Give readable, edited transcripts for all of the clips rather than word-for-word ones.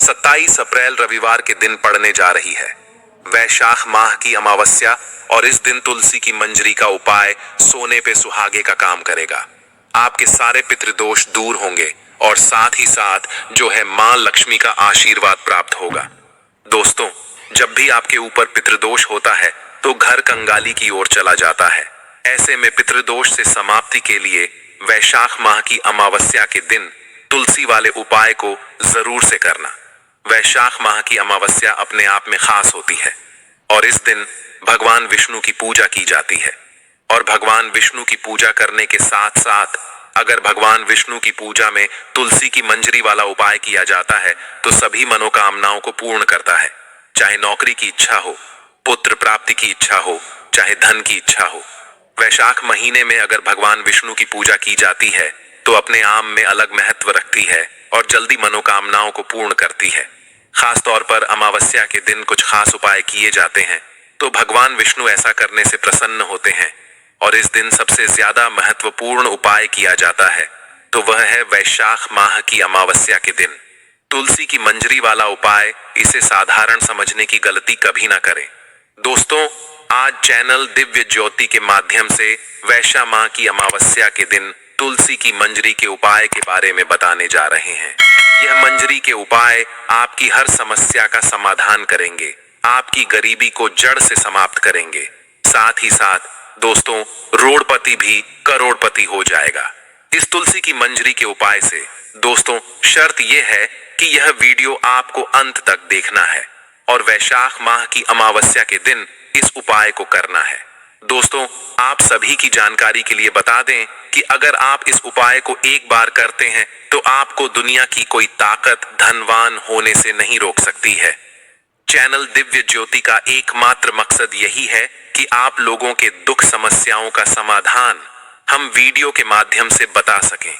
27 अप्रैल रविवार के दिन पड़ने जा रही है वैशाख माह की अमावस्या। और इस दिन तुलसी की मंजरी का उपाय सोने पे सुहागे का काम करेगा। आपके सारे पितृदोष दूर होंगे और साथ ही साथ जो है मां लक्ष्मी का आशीर्वाद प्राप्त होगा। दोस्तों, जब भी आपके ऊपर पितृदोष होता है तो घर कंगाली की ओर चला जाता है। ऐसे में पितृदोष से समाप्ति के लिए वैशाख माह की अमावस्या के दिन तुलसी वाले उपाय को जरूर से करना। वैशाख माह की अमावस्या अपने आप में खास होती है और इस दिन भगवान विष्णु की पूजा की जाती है। और भगवान विष्णु की पूजा करने के साथ साथ अगर भगवान विष्णु की पूजा में तुलसी की मंजरी वाला उपाय किया जाता है तो सभी मनोकामनाओं को पूर्ण करता है। चाहे नौकरी की इच्छा हो, पुत्र प्राप्ति की इच्छा हो, चाहे धन की इच्छा हो। वैशाख महीने में अगर भगवान विष्णु की पूजा की जाती है तो अपने आप में अलग महत्व रखती है और जल्दी मनोकामनाओं को पूर्ण करती है। खास तौर पर अमावस्या के दिन कुछ खास उपाय किए जाते हैं तो भगवान विष्णु ऐसा करने से प्रसन्न होते हैं। और इस दिन सबसे ज्यादा महत्वपूर्ण उपाय किया जाता है तो वह है वैशाख माह की अमावस्या के दिन तुलसी की मंजरी वाला उपाय। इसे साधारण समझने की गलती कभी ना करें। दोस्तों, आज चैनल दिव्य ज्योति के माध्यम से वैशाख माह की अमावस्या के दिन तुलसी की मंजरी के उपाय के बारे में बताने जा रहे हैं। यह मंजरी के उपाय आपकी हर समस्या का समाधान करेंगे, आपकी गरीबी को जड़ से समाप्त करेंगे। साथ ही साथ दोस्तों, रोड़पति भी करोड़पति हो जाएगा इस तुलसी की मंजरी के उपाय से। दोस्तों, शर्त यह है कि यह वीडियो आपको अंत तक देखना है और वैशाख माह की अमावस्या के दिन इस उपाय को करना है। दोस्तों, आप सभी की जानकारी के लिए बता दें कि अगर आप इस उपाय को एक बार करते हैं तो आपको दुनिया की कोई ताकत धनवान होने से नहीं रोक सकती है। चैनल दिव्य ज्योति का एकमात्र मकसद यही है कि आप लोगों के दुख समस्याओं का समाधान हम वीडियो के माध्यम से बता सकें।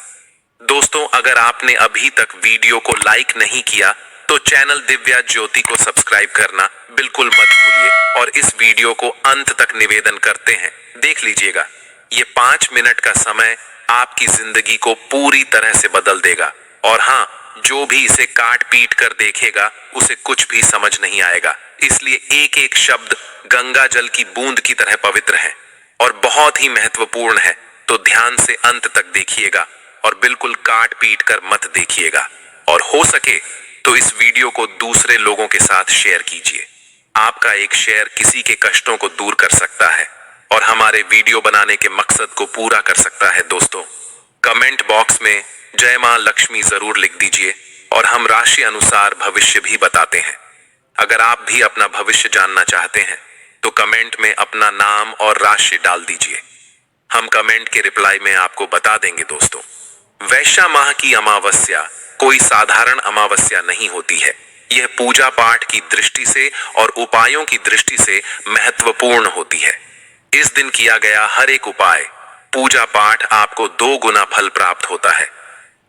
दोस्तों, अगर आपने अभी तक वीडियो को लाइक नहीं किया तो चैनल दिव्या ज्योति को सब्सक्राइब करना बिल्कुल मत भूलिए और इस वीडियो को अंत तक निवेदन करते हैं देख लीजिएगा। ये 5 मिनट का समय आपकी जिंदगी को पूरी तरह से बदल देगा। और हाँ, जो भी इसे काट पीट कर देखेगा उसे कुछ भी समझ नहीं आएगा, इसलिए एक एक शब्द गंगा जल की बूंद की तरह पवित्र है और बहुत ही महत्वपूर्ण है। तो ध्यान से अंत तक देखिएगा और बिल्कुल काट पीट कर मत देखिएगा। और हो सके तो इस वीडियो को दूसरे लोगों के साथ शेयर कीजिए। आपका एक शेयर किसी के कष्टों को दूर कर सकता है और हमारे वीडियो बनाने के मकसद को पूरा कर सकता है। दोस्तों, कमेंट बॉक्स में जय मां लक्ष्मी जरूर लिख दीजिए और हम राशि अनुसार भविष्य भी बताते हैं। अगर आप भी अपना भविष्य जानना चाहते हैं तो कमेंट में अपना नाम और राशि डाल दीजिए, हम कमेंट के रिप्लाई में आपको बता देंगे। दोस्तों, वैशाख माह की अमावस्या कोई साधारण अमावस्या नहीं होती है। यह पूजा पाठ की दृष्टि से और उपायों की दृष्टि से महत्वपूर्ण होती है। इस दिन किया गया हर एक उपाय पूजा पाठ आपको 2 गुना फल प्राप्त होता है।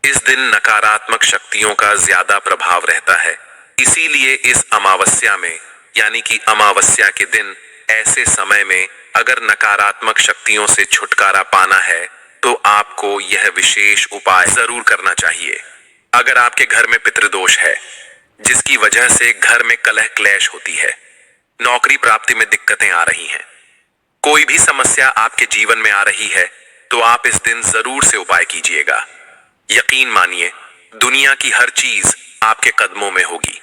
इस दिन नकारात्मक शक्तियों का ज्यादा प्रभाव रहता है, इसीलिए इस अमावस्या में यानी कि अमावस्या के दिन ऐसे समय में अगर नकारात्मक शक्तियों से छुटकारा पाना है तो आपको यह विशेष उपाय जरूर करना चाहिए। अगर आपके घर में पितृदोष है जिसकी वजह से घर में कलह क्लेश होती है, नौकरी प्राप्ति में दिक्कतें आ रही हैं, कोई भी समस्या आपके जीवन में आ रही है तो आप इस दिन जरूर से उपाय कीजिएगा। यकीन मानिए, दुनिया की हर चीज आपके कदमों में होगी,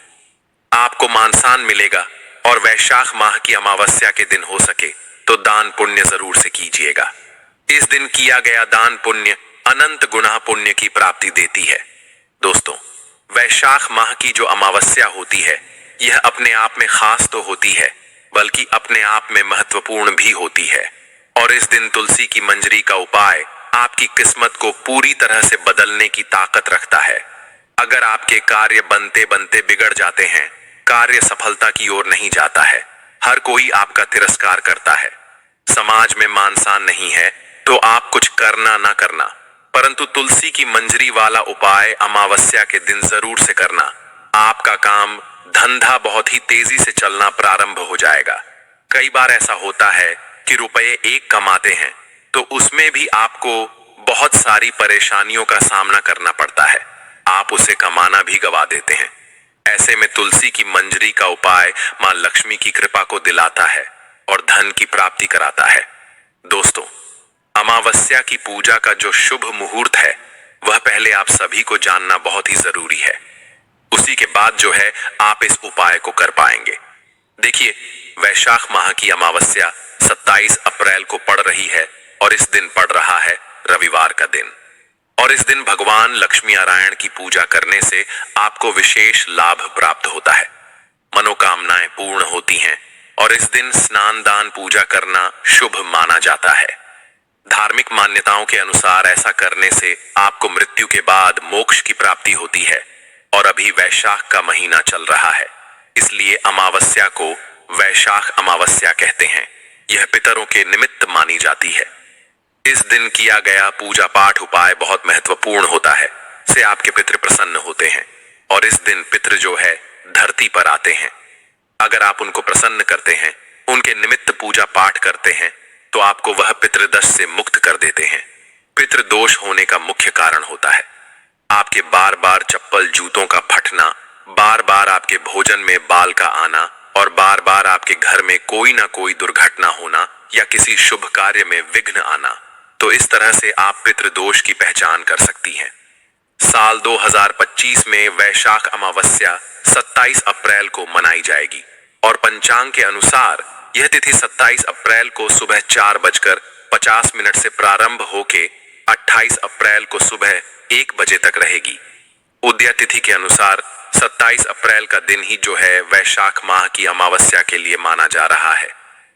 आपको मान सम्मान मिलेगा। और वैशाख माह की अमावस्या के दिन हो सके तो दान पुण्य जरूर से कीजिएगा। इस दिन किया गया दान पुण्य अनंत गुना पुण्य की प्राप्ति देती है। दोस्तों, वैशाख माह की जो अमावस्या होती है यह अपने आप में खास तो होती है बल्कि अपने आप में महत्वपूर्ण भी होती है। और इस दिन तुलसी की मंजरी का उपाय आपकी किस्मत को पूरी तरह से बदलने की ताकत रखता है। अगर आपके कार्य बनते बनते बिगड़ जाते हैं, कार्य सफलता की ओर नहीं जाता है, हर कोई आपका तिरस्कार करता है, समाज में मान सम्मान नहीं है तो आप कुछ करना ना करना, परंतु तुलसी की मंजरी वाला उपाय अमावस्या के दिन जरूर से करना। आपका काम धंधा बहुत ही तेजी से चलना प्रारंभ हो जाएगा। कई बार ऐसा होता है कि रुपए एक कमाते हैं तो उसमें भी आपको बहुत सारी परेशानियों का सामना करना पड़ता है, आप उसे कमाना भी गवा देते हैं। ऐसे में तुलसी की मंजरी का उपाय मां लक्ष्मी की कृपा को दिलाता है और धन की प्राप्ति कराता है। दोस्तों, अमावस्या की पूजा का जो शुभ मुहूर्त है वह पहले आप सभी को जानना बहुत ही जरूरी है। उसी के बाद जो है आप इस उपाय को कर पाएंगे। देखिए, वैशाख माह की अमावस्या 27 अप्रैल को पड़ रही है और इस दिन पड़ रहा है रविवार का दिन। और इस दिन भगवान लक्ष्मी नारायण की पूजा करने से आपको विशेष लाभ प्राप्त होता है, मनोकामनाएं पूर्ण होती हैं और इस दिन स्नान दान पूजा करना शुभ माना जाता है। धार्मिक मान्यताओं के अनुसार ऐसा करने से आपको मृत्यु के बाद मोक्ष की प्राप्ति होती है और अभी वैशाख का महीना चल रहा है, इसलिए अमावस्या को वैशाख अमावस्या कहते हैं। यह पितरों के निमित्त मानी जाती है। इस दिन किया गया पूजा पाठ उपाय बहुत महत्वपूर्ण होता है, से आपके पितृ प्रसन्न होते हैं और इस दिन पितृ जो है धरती पर आते हैं। अगर आप उनको प्रसन्न करते हैं, उनके निमित्त पूजा पाठ करते हैं, तो आपको वह पितृदोष से मुक्त कर देते हैं। पितृदोष होने का मुख्य कारण होता है आपके बार बार चप्पल जूतों का फटना, बार बार आपके भोजन में बाल का आना और बार बार आपके घर में कोई ना कोई दुर्घटना होना या किसी शुभ कार्य में विघ्न आना। तो इस तरह से आप पितृदोष की पहचान कर सकती हैं। साल 2025 में वैशाख अमावस्या 27 अप्रैल को मनाई जाएगी और पंचांग के अनुसार यह तिथि 27 अप्रैल को सुबह 4:50 से प्रारंभ होके 28 अप्रैल को सुबह 1 बजे तक रहेगी। उदया तिथि के अनुसार 27 अप्रैल का दिन ही जो है वैशाख माह की अमावस्या के लिए माना जा रहा है,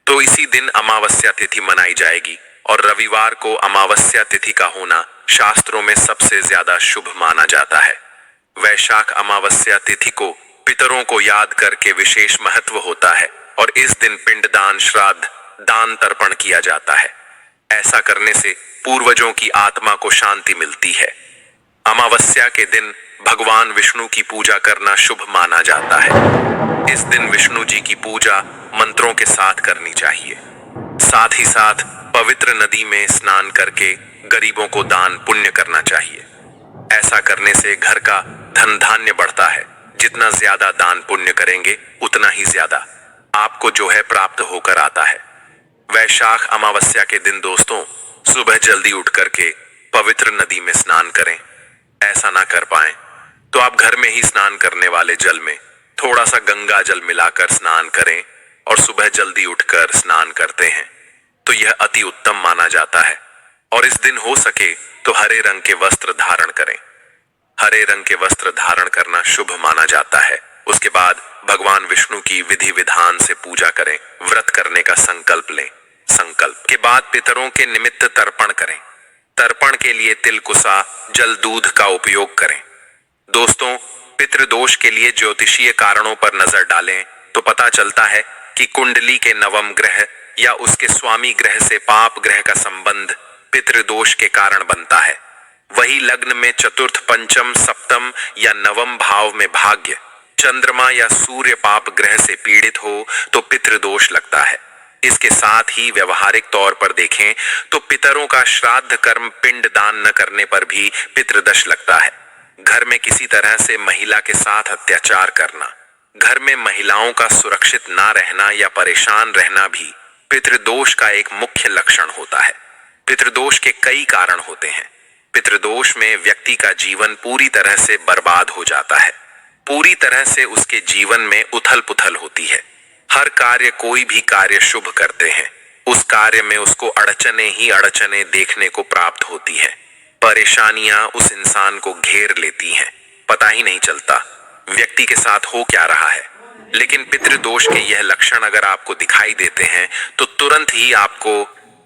तो इसी दिन अमावस्या तिथि मनाई जाएगी और रविवार को अमावस्या तिथि का होना शास्त्रों में सबसे ज्यादा शुभ माना जाता है। वैशाख अमावस्या तिथि को पितरों को याद करके विशेष महत्व होता है और इस दिन पिंडदान, श्राद्ध, दान तर्पण किया जाता है। ऐसा करने से पूर्वजों की आत्मा को शांति मिलती है। अमावस्या के दिन भगवान विष्णु की पूजा करना शुभ माना जाता है। इस दिन विष्णु जी की पूजा मंत्रों के साथ करनी चाहिए। साथ ही साथ पवित्र नदी में स्नान करके गरीबों को दान पुण्य करना चाहिए। ऐसा करने से घर का धन धान्य बढ़ता है। जितना ज्यादा दान पुण्य करेंगे उतना ही ज्यादा आपको जो है प्राप्त होकर आता है। वैशाख अमावस्या के दिन दोस्तों, सुबह जल्दी उठ करके पवित्र नदी में स्नान करें। ऐसा ना कर पाए तो आप घर में ही स्नान करने वाले जल में थोड़ा सा गंगा जल मिलाकर स्नान करें और सुबह जल्दी उठकर स्नान करते हैं तो यह अति उत्तम माना जाता है। और इस दिन हो सके तो हरे रंग के वस्त्र धारण करें। हरे रंग के वस्त्र धारण करना शुभ माना जाता है। उसके बाद भगवान विष्णु की विधि विधान से पूजा करें, व्रत करने का संकल्प लें। संकल्प के बाद पितरों के निमित्त तर्पण करें। तर्पण के लिए तिल, कुसा, जल, दूध का उपयोग करें। दोस्तों, पितृदोष के लिए ज्योतिषीय कारणों पर नजर डालें तो पता चलता है कि कुंडली के नवम ग्रह या उसके स्वामी ग्रह से पाप ग्रह का संबंध पितृदोष के कारण बनता है। वही लग्न में चतुर्थ, पंचम, सप्तम या नवम भाव में भाग्य, चंद्रमा या सूर्य पाप ग्रह से पीड़ित हो तो पितृदोष लगता है। इसके साथ ही व्यवहारिक तौर पर देखें तो पितरों का श्राद्ध कर्म, पिंड दान न करने पर भी पितृदोष लगता है। घर में किसी तरह से महिला के साथ अत्याचार करना, घर में महिलाओं का सुरक्षित ना रहना या परेशान रहना भी पितृदोष का एक मुख्य लक्षण होता है। पितृदोष के कई कारण होते हैं। पितृदोष में व्यक्ति का जीवन पूरी तरह से बर्बाद हो जाता है। पूरी तरह से उसके जीवन में उथल पुथल होती है। हर कार्य, कोई भी कार्य शुभ करते हैं, उस कार्य में उसको अड़चने ही अड़चने देखने को प्राप्त होती है। परेशानियां उस इंसान को घेर लेती हैं, पता ही नहीं चलता व्यक्ति के साथ हो क्या रहा है। लेकिन पितृदोष के यह लक्षण अगर आपको दिखाई देते हैं तो तुरंत ही आपको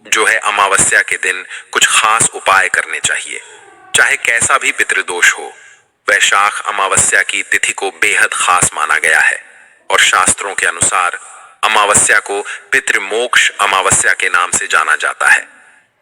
जो है अमावस्या के दिन कुछ खास उपाय करने चाहिए, चाहे कैसा भी पितृदोष हो। वैशाख अमावस्या की तिथि को बेहद खास माना गया है और शास्त्रों के अनुसार अमावस्या को पितृमोक्ष अमावस्या के नाम से जाना जाता है।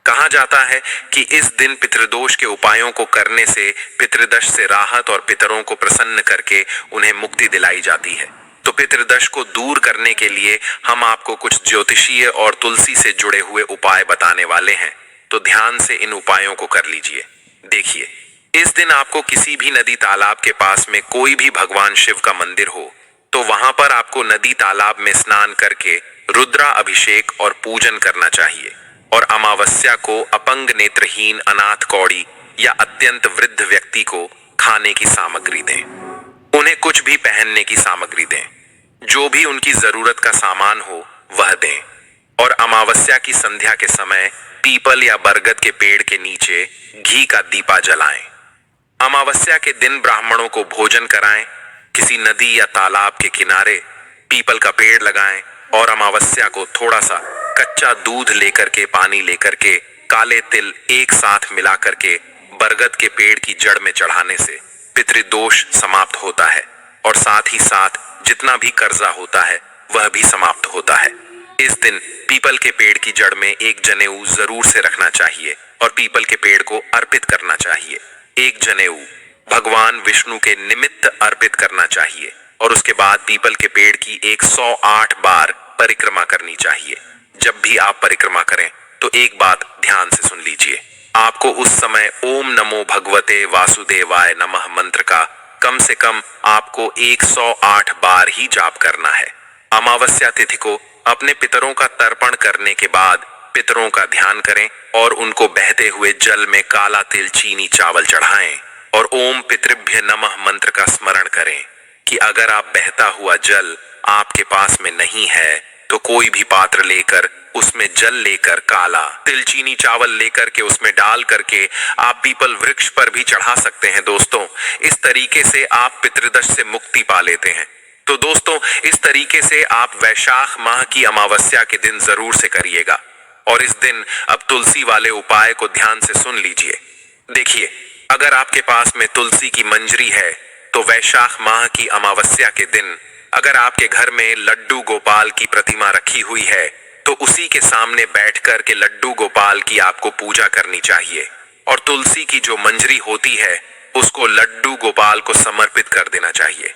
कहा जाता है कि इस दिन पितृदोष के उपायों को करने से पितृदोष से राहत और पितरों को प्रसन्न करके उन्हें मुक्ति दिलाई जाती है। तो पितृदोष को दूर करने के लिए हम आपको कुछ ज्योतिषीय और तुलसी से जुड़े हुए उपाय बताने वाले हैं, तो ध्यान से इन उपायों को कर लीजिए। देखिए, इस दिन आपको किसी भी नदी तालाब के पास में कोई भी भगवान शिव का मंदिर हो तो वहां पर आपको नदी तालाब में स्नान करके रुद्रा अभिषेक और पूजन करना चाहिए। और अमावस्या को अपंग नेत्रहीन अनाथ कौड़ी या अत्यंत वृद्ध व्यक्ति को खाने की सामग्री दें। उन्हें कुछ भी पहनने की सामग्री दें। जो भी उनकी जरूरत का सामान हो वह दें। और अमावस्या की संध्या के समय पीपल या बरगद के पेड़ के नीचे घी का दीपा जलाएं। अमावस्या के दिन ब्राह्मणों को भोजन कराएं। किसी नदी या तालाब के किनारे पीपल का पेड़ लगाएं और अमावस्या को थोड़ा सा कच्चा दूध लेकर के पानी लेकर के काले तिल एक साथ मिला करके बरगद के पेड़ की जड़ में चढ़ाने से पितृदोष समाप्त होता है और साथ ही साथ जितना भी कर्जा होता है वह भी समाप्त होता है। इस दिन पीपल के पेड़ की जड़ में एक जनेऊ जरूर से रखना चाहिए और पीपल के पेड़ को अर्पित करना चाहिए। एक जनेऊ भगवान विष्णु के निमित्त अर्पित करना चाहिए और उसके बाद पीपल के पेड़ की 108 बार परिक्रमा करनी चाहिए। जब भी आप परिक्रमा करें तो एक बात ध्यान से सुन लीजिए। आपको उस समय ओम नमो भगवते वासुदेवाय नमः मंत्र का कम से कम आपको 108 बार ही जाप करना है। अमावस्या तिथि को अपने पितरों का तर्पण करने के बाद पितरों का ध्यान करें और उनको बहते हुए जल में काला तिल चीनी चावल चढ़ाएं और ओम पितृभ्य नमः मंत्र का स्मरण करें कि अगर आप बहता हुआ जल आपके पास में नहीं है तो कोई भी पात्र लेकर उसमें जल लेकर काला तिल चीनी चावल लेकर के उसमें डाल करके आप पीपल वृक्ष पर भी चढ़ा सकते हैं। दोस्तों, इस तरीके से आप पितृदोष से मुक्ति पा लेते हैं। तो दोस्तों, इस तरीके से आप वैशाख माह की अमावस्या के दिन जरूर से करिएगा। और इस दिन अब तुलसी वाले उपाय को ध्यान से सुन लीजिए। देखिए, अगर आपके पास में तुलसी की मंजरी है तो वैशाख माह की अमावस्या के दिन अगर आपके घर में लड्डू गोपाल की प्रतिमा रखी हुई है तो उसी के सामने बैठकर के लड्डू गोपाल की आपको पूजा करनी चाहिए और तुलसी की जो मंजरी होती है उसको लड्डू गोपाल को समर्पित कर देना चाहिए।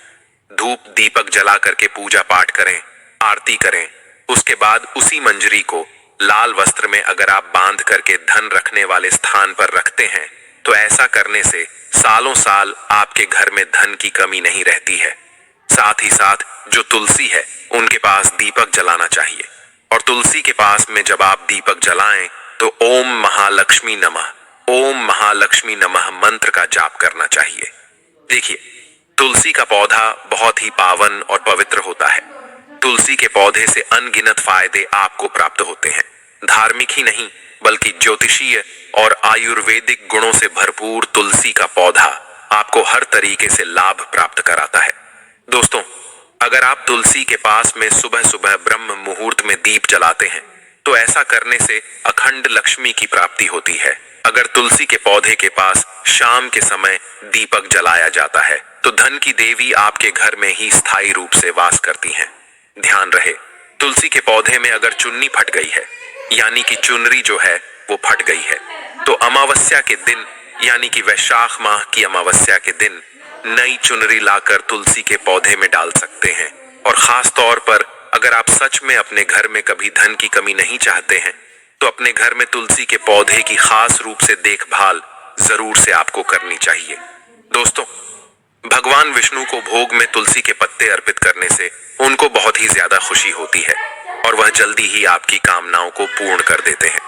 धूप दीपक जला करके पूजा पाठ करें, आरती करें। उसके बाद उसी मंजरी को लाल वस्त्र में अगर आप बांध करके धन रखने वाले स्थान पर रखते हैं तो ऐसा करने से सालों साल आपके घर में धन की कमी नहीं रहती है। साथ ही साथ जो तुलसी है उनके पास दीपक जलाना चाहिए और तुलसी के पास में जब आप दीपक जलाएं तो ओम महालक्ष्मी नमः, ओम महालक्ष्मी नमः मंत्र का जाप करना चाहिए। देखिए, तुलसी का पौधा बहुत ही पावन और पवित्र होता है। तुलसी के पौधे से अनगिनत फायदे आपको प्राप्त होते हैं। धार्मिक ही नहीं बल्कि ज्योतिषीय और आयुर्वेदिक गुणों से भरपूर तुलसी का पौधा आपको हर तरीके से लाभ प्राप्त कराता है। दोस्तों, अगर आप तुलसी के पास में सुबह सुबह ब्रह्म मुहूर्त में दीप जलाते हैं तो ऐसा करने से अखंड लक्ष्मी की प्राप्ति होती है। अगर तुलसी के पौधे के पास शाम के समय दीपक जलाया जाता है तो धन की देवी आपके घर में ही स्थायी रूप से वास करती हैं। ध्यान रहे, तुलसी के पौधे में अगर चुन्नी फट गई है यानी कि चुनरी जो है वो फट गई है तो अमावस्या के दिन यानी कि वैशाख माह की अमावस्या के दिन नई चुनरी लाकर तुलसी के पौधे में डाल सकते हैं। और खास तौर पर अगर आप सच में अपने घर में कभी धन की कमी नहीं चाहते हैं तो अपने घर में तुलसी के पौधे की खास रूप से देखभाल जरूर से आपको करनी चाहिए। दोस्तों, भगवान विष्णु को भोग में तुलसी के पत्ते अर्पित करने से उनको बहुत ही ज्यादा खुशी होती है और वह जल्दी ही आपकी कामनाओं को पूर्ण कर देते हैं।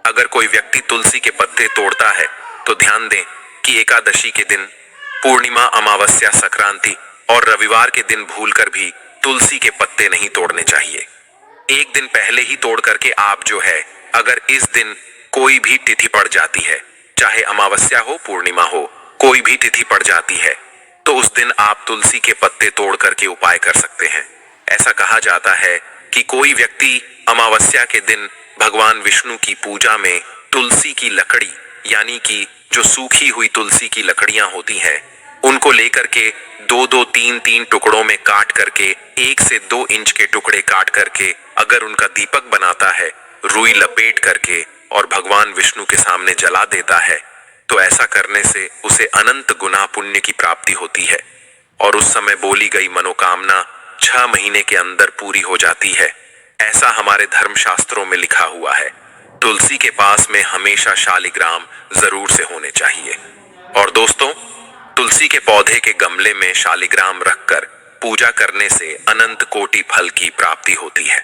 अगर कोई व्यक्ति तुलसी के पत्ते तोड़ता है तो ध्यान दें कि एकादशी के दिन, पूर्णिमा, अमावस्या, संक्रांति और रविवार के दिन भूलकर भी तुलसी के पत्ते नहीं तोड़ने चाहिए। एक दिन पहले ही तोड़ करके आप जो है, अगर इस दिन कोई भी तिथि पड़ जाती है, चाहे अमावस्या हो, पूर्णिमा हो, कोई भी तिथि पड़ जाती है तो उस दिन आप तुलसी के पत्ते तोड़ करके उपाय कर सकते हैं। ऐसा कहा जाता है कि कोई व्यक्ति अमावस्या के दिन भगवान विष्णु की पूजा में तुलसी की लकड़ी यानी कि जो सूखी हुई तुलसी की लकड़ियां होती हैं उनको लेकर के 2-2, 3-3 टुकड़ों में काट करके 1 से 2 इंच के टुकड़े काट करके अगर उनका दीपक बनाता है, रुई लपेट करके और भगवान विष्णु के सामने जला देता है तो ऐसा करने से उसे अनंत गुना पुण्य की प्राप्ति होती है और उस समय बोली गई मनोकामना 6 महीने के अंदर पूरी हो जाती है। ऐसा हमारे धर्मशास्त्रों में लिखा हुआ है। तुलसी के पास में हमेशा शालिग्राम जरूर से होने चाहिए। और दोस्तों, तुलसी के पौधे के गमले में शालिग्राम रखकर पूजा करने से अनंत कोटि फल की प्राप्ति होती है।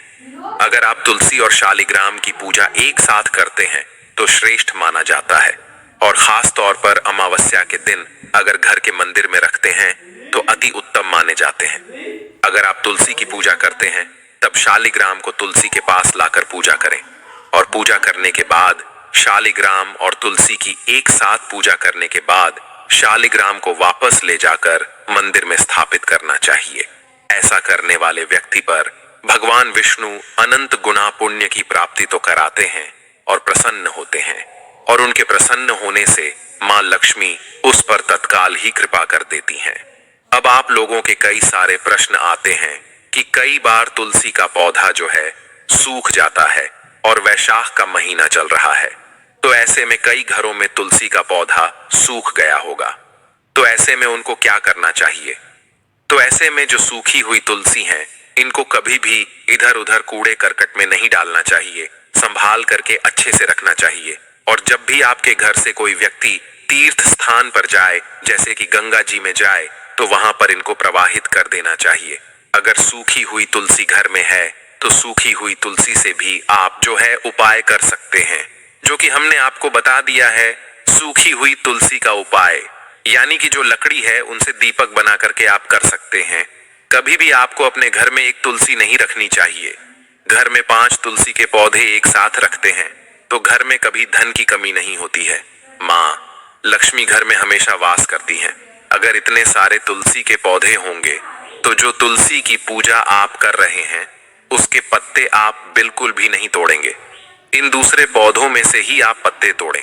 अगर आप तुलसी और शालिग्राम की पूजा एक साथ करते हैं तो श्रेष्ठ माना जाता है, और खास तौर पर अमावस्या के दिन अगर घर के मंदिर में रखते हैं तो अति उत्तम माने जाते हैं। अगर आप तुलसी की पूजा करते हैं तब शालिग्राम को तुलसी के पास लाकर पूजा करें, और पूजा करने के बाद शालिग्राम और तुलसी की एक साथ पूजा करने के बाद शालिग्राम को वापस ले जाकर मंदिर में स्थापित करना चाहिए। ऐसा करने वाले व्यक्ति पर भगवान विष्णु अनंत गुना पुण्य की प्राप्ति तो कराते हैं और प्रसन्न होते हैं, और उनके प्रसन्न होने से मां लक्ष्मी उस पर तत्काल ही कृपा कर देती हैं। अब आप लोगों के कई सारे प्रश्न आते हैं कि कई बार तुलसी का पौधा जो है सूख जाता है और वैशाख का महीना चल रहा है, तो ऐसे में कई घरों में तुलसी का पौधा सूख गया होगा, तो ऐसे में उनको क्या करना चाहिए? तो ऐसे में जो सूखी हुई तुलसी हैं, इनको कभी भी इधर उधर कूड़े करकट में नहीं डालना चाहिए, संभाल करके अच्छे से रखना चाहिए। और जब भी आपके घर से कोई व्यक्ति तीर्थ स्थान पर जाए, जैसे कि गंगा जी में जाए, तो वहां पर इनको प्रवाहित कर देना चाहिए। अगर सूखी हुई तुलसी घर में है तो सूखी हुई तुलसी से भी आप जो है उपाय कर सकते हैं, जो कि हमने आपको बता दिया है। सूखी हुई तुलसी का उपाय यानी कि जो लकड़ी है उनसे दीपक बना करके आप कर सकते हैं। कभी भी आपको अपने घर में एक तुलसी नहीं रखनी चाहिए। घर में 5 तुलसी के पौधे एक साथ रखते हैं तो घर में कभी धन की कमी नहीं होती है। माँ लक्ष्मी घर में हमेशा वास करती हैं। अगर इतने सारे तुलसी के पौधे होंगे तो जो तुलसी की पूजा आप कर रहे हैं उसके पत्ते आप बिल्कुल भी नहीं तोड़ेंगे। इन दूसरे पौधों में से ही आप पत्ते तोड़ें।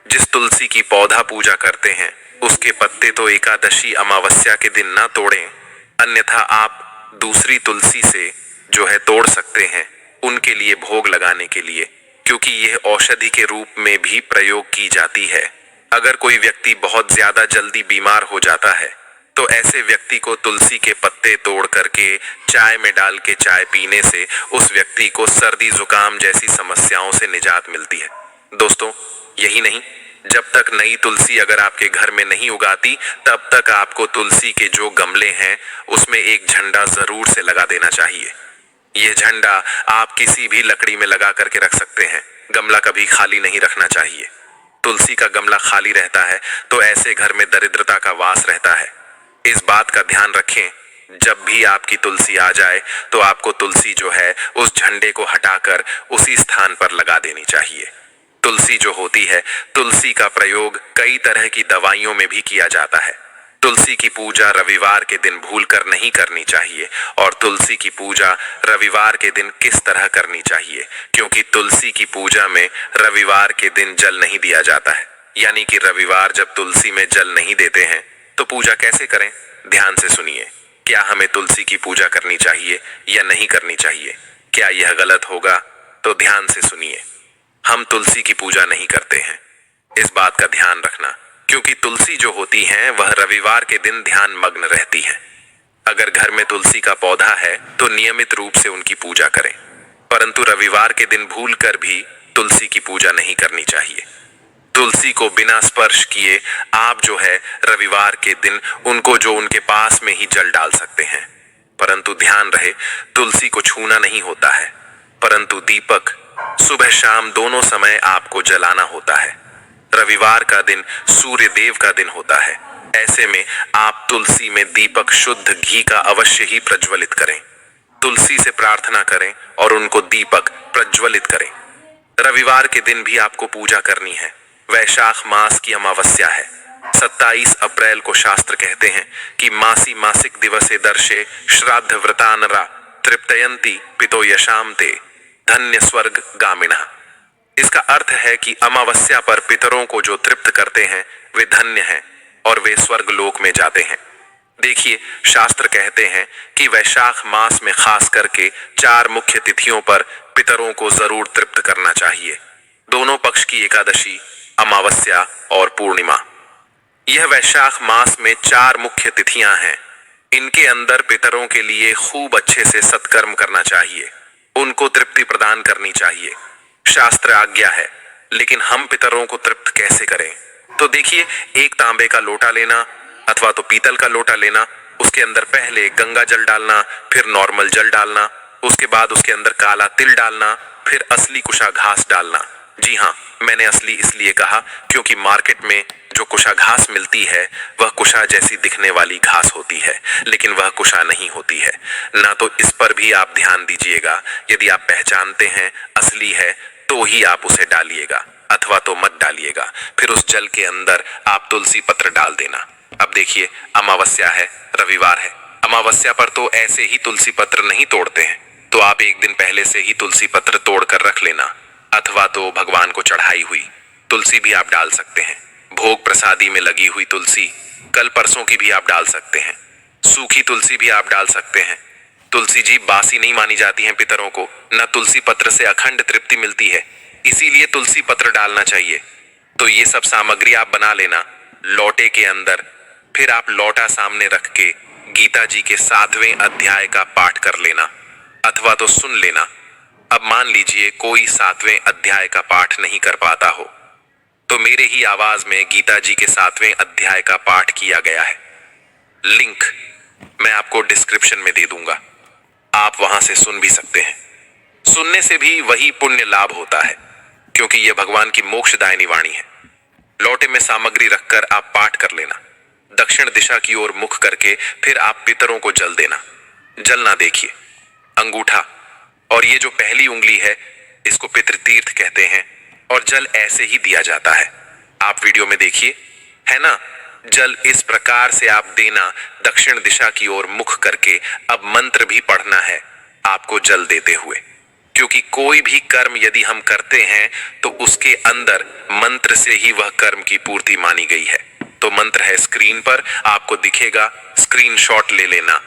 जिस तुलसी की पौधा पूजा करते हैं उसके पत्ते तो एकादशी अमावस्या के दिन ना तोड़ें, अन्यथा आप दूसरी तुलसी से जो है तोड़ सकते हैं उनके लिए भोग लगाने के लिए, क्योंकि यह औषधि के रूप में भी प्रयोग की जाती है। अगर कोई व्यक्ति बहुत ज्यादा जल्दी बीमार हो जाता है तो ऐसे व्यक्ति को तुलसी के पत्ते तोड़ करके चाय में डाल के चाय पीने से उस व्यक्ति को सर्दी जुकाम जैसी समस्याओं से निजात मिलती है। दोस्तों, यही नहीं, जब तक नई तुलसी अगर आपके घर में नहीं उगाती तब तक आपको तुलसी के जो गमले हैं उसमें एक झंडा जरूर से लगा देना चाहिए। यह झंडा आप किसी भी लकड़ी में लगा करके रख सकते हैं। गमला कभी खाली नहीं रखना चाहिए। तुलसी का गमला खाली रहता है तो ऐसे घर में दरिद्रता का वास रहता है। इस बात का ध्यान रखें, जब भी आपकी तुलसी आ जाए तो आपको तुलसी जो है उस झंडे को हटाकर उसी स्थान पर लगा देनी चाहिए। तुलसी जो होती है, तुलसी का प्रयोग कई तरह की दवाइयों में भी किया जाता है। तुलसी की पूजा रविवार के दिन भूलकर नहीं करनी चाहिए। और तुलसी की पूजा रविवार के दिन किस तरह करनी चाहिए, क्योंकि तुलसी की पूजा में रविवार के दिन जल नहीं दिया जाता है। यानी कि रविवार जब तुलसी में जल नहीं देते हैं तो पूजा कैसे करें? ध्यान से सुनिए। क्या हमें तुलसी की पूजा करनी चाहिए या नहीं करनी चाहिए? क्या यह गलत होगा? तो ध्यान से सुनिए। हम तुलसी की पूजा नहीं करते हैं, इस बात का ध्यान रखना, क्योंकि तुलसी जो होती हैं वह रविवार के दिन ध्यान मग्न रहती हैं। अगर घर में तुलसी का पौधा है तो नियमित रूप से उनकी पूजा करें, परंतु रविवार के दिन भूलकर भी तुलसी की पूजा नहीं करनी चाहिए। तुलसी को बिना स्पर्श किए आप जो है रविवार के दिन उनको जो उनके पास में ही जल डाल सकते हैं, परंतु ध्यान रहे तुलसी को छूना नहीं होता है, परंतु दीपक सुबह शाम दोनों समय आपको जलाना होता है। रविवार का दिन सूर्य देव का दिन होता है। ऐसे में आप तुलसी में दीपक शुद्ध घी का अवश्य ही प्रज्वलित करें। तुलसी से प्रार्थना करें और उनको दीपक प्रज्वलित करें। रविवार के दिन भी आपको पूजा करनी है। वैशाख मास की अमावस्या है। 27 अप्रैल को शास्त्र कहते हैं कि मासी मासिक दिवसे दर्शे श्राद्ध व्रतानरा तृप्तयंती पितो यशाम ते धन्य स्वर्ग गामिना। इसका अर्थ है कि अमावस्या पर पितरों को जो तृप्त करते हैं वे धन्य हैं और वे स्वर्ग लोक में जाते हैं। देखिए, शास्त्र कहते हैं कि वैशाख मास में खास करके 4 मुख्य तिथियों पर पितरों को जरूर तृप्त करना चाहिए। दोनों पक्ष की एकादशी, अमावस्या और पूर्णिमा। यह वैशाख मास में 4 मुख्य तिथियां हैं। इनके अंदर पितरों के लिए खूब अच्छे से सत्कर्म करना चाहिए, उनको तृप्ति प्रदान करनी चाहिए। शास्त्र आज्ञा है, लेकिन हम पितरों को तृप्त कैसे करें? तो देखिए, एक तांबे का लोटा लेना अथवा तो पीतल का लोटा लेना, उसके अंदर पहले गंगा जल डालना, फिर नॉर्मल जल डालना, उसके बाद उसके अंदर काला तिल डालना, फिर असली कुशा घास डालना। जी हाँ, मैंने असली इसलिए कहा क्योंकि मार्केट में जो कुशा घास मिलती है वह कुशा जैसी दिखने वाली घास होती है, लेकिन वह कुशा नहीं होती है ना। तो इस पर भी आप ध्यान दीजिएगा। यदि आप पहचानते हैं असली है तो ही आप उसे डालिएगा, अथवा तो मत डालिएगा। फिर उस जल के अंदर आप तुलसी पत्र डाल देना। अब देखिए, अमावस्या है, रविवार है। अमावस्या पर तो ऐसे ही तुलसी पत्र नहीं तोड़ते हैं, तो आप एक दिन पहले से ही तुलसी पत्र तोड़ कर रख लेना, अथवा तो भगवान को चढ़ाई हुई तुलसी भी आप डाल सकते हैं। भोग प्रसादी में लगी हुई तुलसी कल परसों की भी आप डाल सकते हैं। सूखी तुलसी भी आप डाल सकते हैं। तुलसी जी बासी नहीं मानी जाती हैं पितरों को, न तुलसी पत्र से अखंड तृप्ति मिलती है, इसीलिए तुलसी पत्र डालना चाहिए। तो ये सब सामग्री आप बना लेना लोटे के अंदर। फिर आप लोटा सामने रख के गीता जी के 7वें अध्याय का पाठ कर लेना, अथवा तो सुन लेना। अब मान लीजिए कोई 7वें अध्याय का पाठ नहीं कर पाता हो, तो मेरे ही आवाज में गीता जी के 7वें अध्याय का पाठ किया गया है। लिंक मैं आपको डिस्क्रिप्शन में दे दूंगा, आप वहां से सुन भी सकते हैं। सुनने से भी वही पुण्य लाभ होता है, क्योंकि यह भगवान की मोक्षदायिनी वाणी है। लोटे में सामग्री रखकर आप पाठ कर लेना। दक्षिण दिशा की ओर मुख करके फिर आप पितरों को जल देना। जल ना देखिए, अंगूठा और ये जो पहली उंगली है इसको पितृतीर्थ कहते हैं, और जल ऐसे ही दिया जाता है। आप वीडियो में देखिए, है ना। जल इस प्रकार से आप देना, दक्षिण दिशा की ओर मुख करके। अब मंत्र भी पढ़ना है आपको जल देते हुए, क्योंकि कोई भी कर्म यदि हम करते हैं तो उसके अंदर मंत्र से ही वह कर्म की पूर्ति मानी गई है। तो मंत्र है स्क्रीन पर, आपको दिखेगा, स्क्रीनशॉट ले लेना।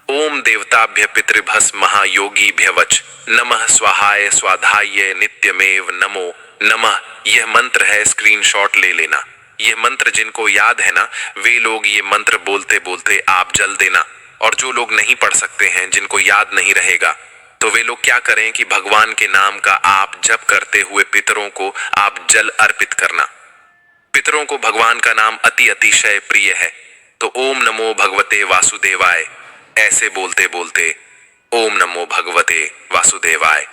ओम देवताभ्य पितृभस महायोगीभ्य वच नमः स्वाहाय स्वाधाय नित्यमेव नमो नमः। यह मंत्र है, स्क्रीनशॉट ले लेना। यह मंत्र जिनको याद है ना, वे लोग ये मंत्र बोलते बोलते आप जल देना। और जो लोग नहीं पढ़ सकते हैं, जिनको याद नहीं रहेगा, तो वे लोग क्या करें कि भगवान के नाम का आप जप करते हुए पितरों को आप जल अर्पित करना। पितरों को भगवान का नाम अतिशय प्रिय है, तो ओम नमो भगवते वासुदेवाय ऐसे बोलते बोलते ओम नमो भगवते वासुदेवाय,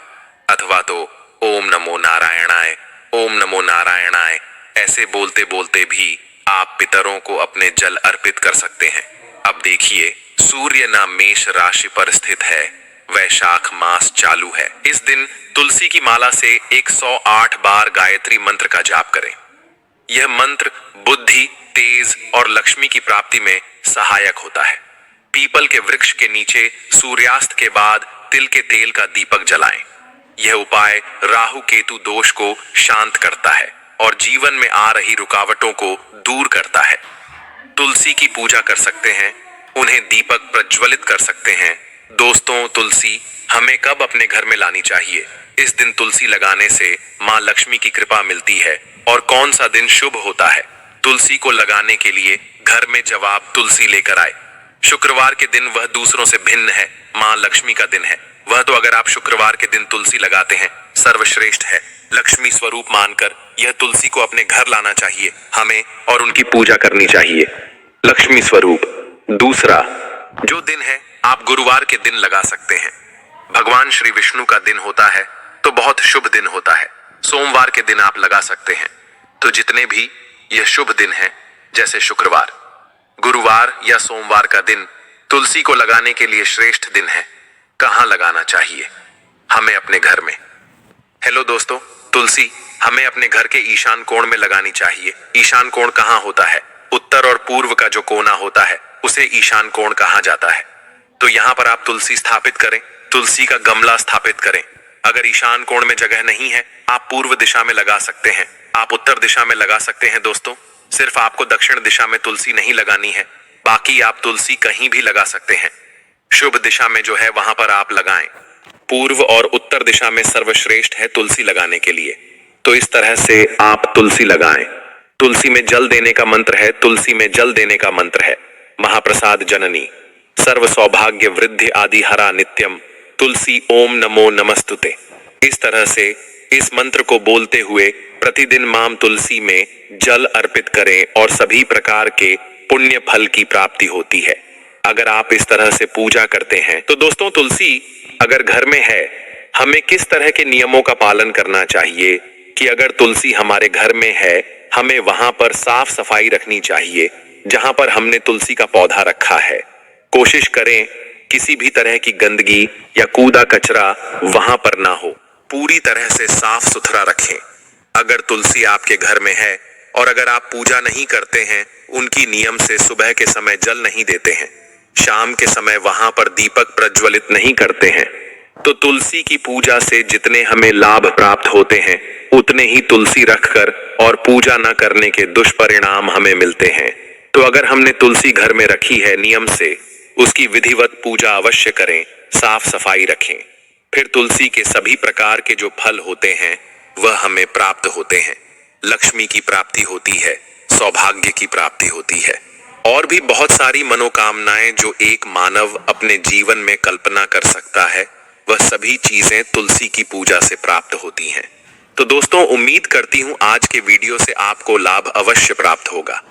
अथवा तो ओम नमो नारायणाय, ओम नमो नारायणाय ऐसे बोलते बोलते भी आप पितरों को अपने जल अर्पित कर सकते हैं। अब देखिए, सूर्य ना मेष राशि पर स्थित है, वैशाख मास चालू है। इस दिन तुलसी की माला से 108 बार गायत्री मंत्र का जाप करें। यह मंत्र बुद्धि, तेज और लक्ष्मी की प्राप्ति में सहायक होता है। पीपल के वृक्ष के नीचे सूर्यास्त के बाद तिल के तेल का दीपक जलाएं। यह उपाय राहु केतु दोष को शांत करता है और जीवन में आ रही रुकावटों को दूर करता है। तुलसी की पूजा कर सकते हैं, उन्हें दीपक प्रज्वलित कर सकते हैं। दोस्तों, तुलसी हमें कब अपने घर में लानी चाहिए? इस दिन तुलसी लगाने से माँ लक्ष्मी की कृपा मिलती है। और कौन सा दिन शुभ होता है तुलसी को लगाने के लिए? घर में जवाब तुलसी लेकर आए। शुक्रवार के दिन वह दूसरों से भिन्न है, माँ लक्ष्मी का दिन है। वह तो अगर आप शुक्रवार के दिन तुलसी लगाते हैं सर्वश्रेष्ठ है। लक्ष्मी स्वरूप मानकर यह तुलसी को अपने घर लाना चाहिए हमें, और उनकी पूजा करनी चाहिए, लक्ष्मी स्वरूप। दूसरा जो दिन है, आप गुरुवार के दिन लगा सकते हैं। भगवान श्री विष्णु का दिन होता है, तो बहुत शुभ दिन होता है। सोमवार के दिन आप लगा सकते हैं। तो जितने भी यह शुभ दिन है, जैसे शुक्रवार, गुरुवार या सोमवार का दिन तुलसी को लगाने के लिए श्रेष्ठ दिन है। कहाँ लगाना चाहिए? हमें अपने घर में। हेलो दोस्तों, तुलसी हमें अपने घर के ईशान कोण में लगानी चाहिए। ईशान कोण कहाँ होता है? उत्तर और पूर्व का जो कोना होता है उसे ईशान कोण कहा जाता है। तो यहाँ पर आप तुलसी स्थापित करें, तुलसी का गमला स्थापित करें। अगर ईशान कोण में जगह नहीं है, आप पूर्व दिशा में लगा सकते हैं, आप उत्तर दिशा में लगा सकते हैं। दोस्तों, सिर्फ आपको दक्षिण दिशा में तुलसी नहीं लगानी है, बाकी आप तुलसी कहीं भी लगा सकते हैं। शुभ दिशा में जो है वहां पर आप लगाएं। पूर्व और उत्तर दिशा में सर्वश्रेष्ठ है तुलसी लगाने के लिए। तो इस तरह से आप तुलसी लगाएं। तुलसी में जल देने का मंत्र है, तुलसी में जल देने का मंत्र है महाप्रसाद जननी सर्व सौभाग्य वृद्धि आदि हरा नित्यम तुलसी ओम नमो नमस्तुते। इस तरह से इस मंत्र को बोलते हुए प्रतिदिन मां तुलसी में जल अर्पित करें और सभी प्रकार के पुण्य फल की प्राप्ति होती है। अगर आप इस तरह से पूजा करते हैं तो दोस्तों, तुलसी अगर घर में है, हमें किस तरह के नियमों का पालन करना चाहिए कि अगर तुलसी हमारे घर में है, हमें वहां पर साफ सफाई रखनी चाहिए। जहां पर हमने तुलसी का पौधा रखा है, कोशिश करें किसी भी तरह की गंदगी या कूड़ा कचरा वहां पर ना हो। पूरी तरह से साफ सुथरा रखें। अगर तुलसी आपके घर में है और अगर आप पूजा नहीं करते हैं, उनकी नियम से सुबह के समय जल नहीं देते हैं, शाम के समय वहां पर दीपक प्रज्वलित नहीं करते हैं, तो तुलसी की पूजा से जितने हमें लाभ प्राप्त होते हैं, उतने ही तुलसी रखकर और पूजा न करने के दुष्परिणाम हमें मिलते हैं। तो अगर हमने तुलसी घर में रखी है, नियम से उसकी विधिवत पूजा अवश्य करें, साफ सफाई रखें। फिर तुलसी के सभी प्रकार के जो फल होते हैं वह हमें प्राप्त होते हैं। लक्ष्मी की प्राप्ति होती है, सौभाग्य की प्राप्ति होती है, और भी बहुत सारी मनोकामनाएं जो एक मानव अपने जीवन में कल्पना कर सकता है, वह सभी चीजें तुलसी की पूजा से प्राप्त होती हैं। तो दोस्तों, उम्मीद करती हूं आज के वीडियो से आपको लाभ अवश्य प्राप्त होगा।